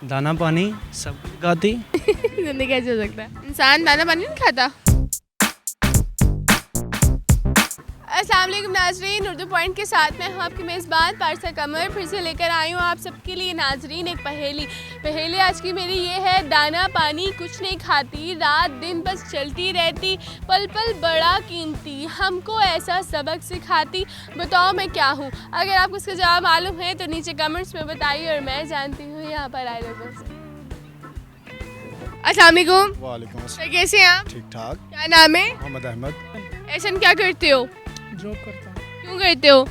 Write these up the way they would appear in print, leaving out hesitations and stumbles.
दाना पानी सब खाती। जिंदगी कैसे हो सकता है, इंसान दाना पानी नहीं खाता। अस्सलाम वालेकुम नाजरीन, उर्दू पॉइंट के साथ में हम आपकी मेज़बान पारसा कमर फिर से लेकर आई हूँ आप सबके लिए नाजरीन एक पहेली आज की मेरी ये है। दाना पानी कुछ नहीं खाती, रात दिन बस चलती रहती, पल पल बड़ा कीमती, हमको ऐसा सबक सिखाती, बताओ मैं क्या हूँ। अगर आपको इसका जवाब मालूम है तो नीचे कमेंट्स में बताइए और मैं जानती हूँ यहाँ पर आए लोगों से। अस्सलाम वालेकुम। वालेकुम अस्सलाम। कैसे हैं आप? ठीक ठाक। क्या नाम है? मोहम्मद अहमद। ऐसा क्या करते हो? जॉब करता हूँ। क्यों करते हो?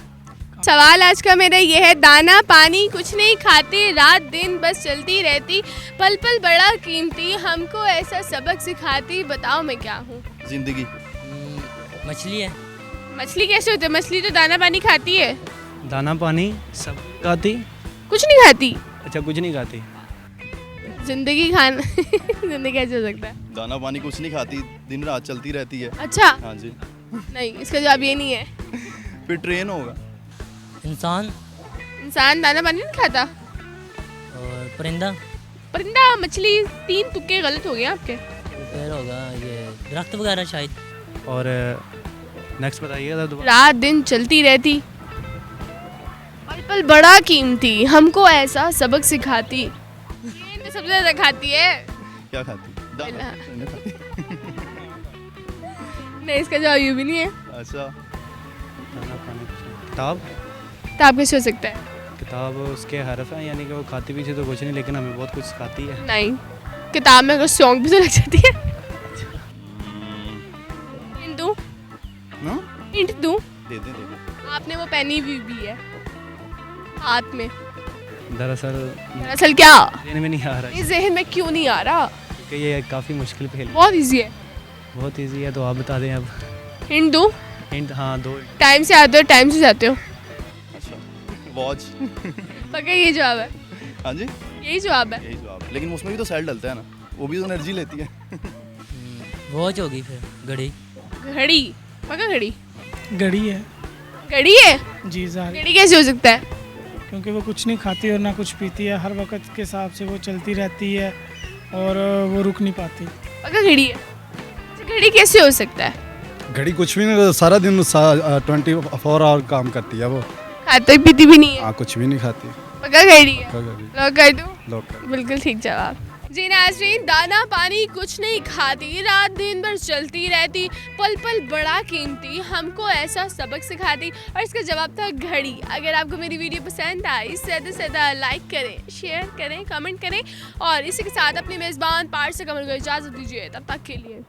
सवाल आज का मेरा ये है, दाना पानी कुछ नहीं खाती, रात दिन बस चलती रहती, पल पल बड़ा कीमती, हमको ऐसा सबक सिखाती, बताओ मैं क्या हूँ। जिंदगी। मछली है। मछली कैसे होती है? मछली तो दाना पानी खाती है। दाना पानी सब खाती। कुछ नहीं खाती। अच्छा, कुछ नहीं खाती। जिंदगी खाना जिंदगी कैसे हो सकता है? दाना पानी कुछ नहीं खाती, दिन रात चलती रहती है। अच्छा हाँ जी। नहीं, इसका जवाब ये नहीं है। फिर ट्रेन होगा। इंसान इंसान दाना पानी नहीं खाता। और परिंदा। परिंदा, मछली, 3 तुक्के गलत हो गए आपके। फिर होगा ये दरख्त वगैरह शायद। और नेक्स्ट बताइएगा दोबारा। रात दिन चलती रहती, पल पल बड़ा कीमती, हमको ऐसा सबक सिखाती। ये तो सबसे ज्यादा खाती है। क्या खाती? दाना नहीं खाती। नहीं, इसका जवाब ये भी नहीं है। अच्छा। दाना पानी कुछ नहीं। किताब। तो आप कैसे हो सकता है? किताब उसके हरफ हैं, यानी कि वो खाती पीछे तो कुछ नहीं, लेकिन हमें बहुत कुछ सिखाती है। नहीं, किताब में अगर सॉन्ग भी तो लग जाती है। हिंट दूं? हाँ? हिंट दूं? दे दे। आपने वो पहनी भी है हाथ में। दरअसल दरअसल क्या? देने में नहीं आ रहा, इस जहन में क्यों नहीं आ रहा? क्योंकि ये काफ़ी मुश्किल पहेली। बहुत इजी है। बहुत ईजी है, तो आप बता दें अब। हिंट दूं? हिंट, हाँ दो। टाइम से आते हो, टाइम से जाते हो। अच्छा। वॉच। पक्का यही जवाब है? हाँ जी, यही जवाब है। यही जवाब है। लेकिन उसमें भी तो सेल डलता है ना, वो भी तो एनर्जी लेती है। वॉच होगी फिर घड़ी। घड़ी? पक्का घड़ी? घड़ी है। घड़ी है? जी ज़ाहिर, घड़ी कैसे हो सकता है? क्योंकि वो कुछ नहीं खाती और ना कुछ पीती है, हर वक्त के हिसाब से वो चलती रहती है और वो रुक नहीं पाती। पक्का घड़ी है? अच्छा, घड़ी कैसे हो सकता है? घड़ी कुछ भी नहीं, सारा दिन 24 आवर काम करती है वो। खाती पीती भी नहीं है। हाँ, कुछ भी नहीं खाती। पक्का घड़ी है? क्या घड़ी? लॉक कर दूं? लोग कर। बिल्कुल ठीक जवाब। जी नाज़रीन, दाना पानी कुछ नहीं खाती, रात दिन भर चलती रहती, पल पल बड़ा कीमती, हमको ऐसा सबक सिखाती, और इसका जवाब था घड़ी। अगर आपको मेरी वीडियो पसंद आई, ज़्यादा से ज़्यादा लाइक करें, शेयर करें, कमेंट करें, और इसी के साथ अपनी मेज़बान पारसा कमर को इजाज़त दीजिए। तब तक के लिए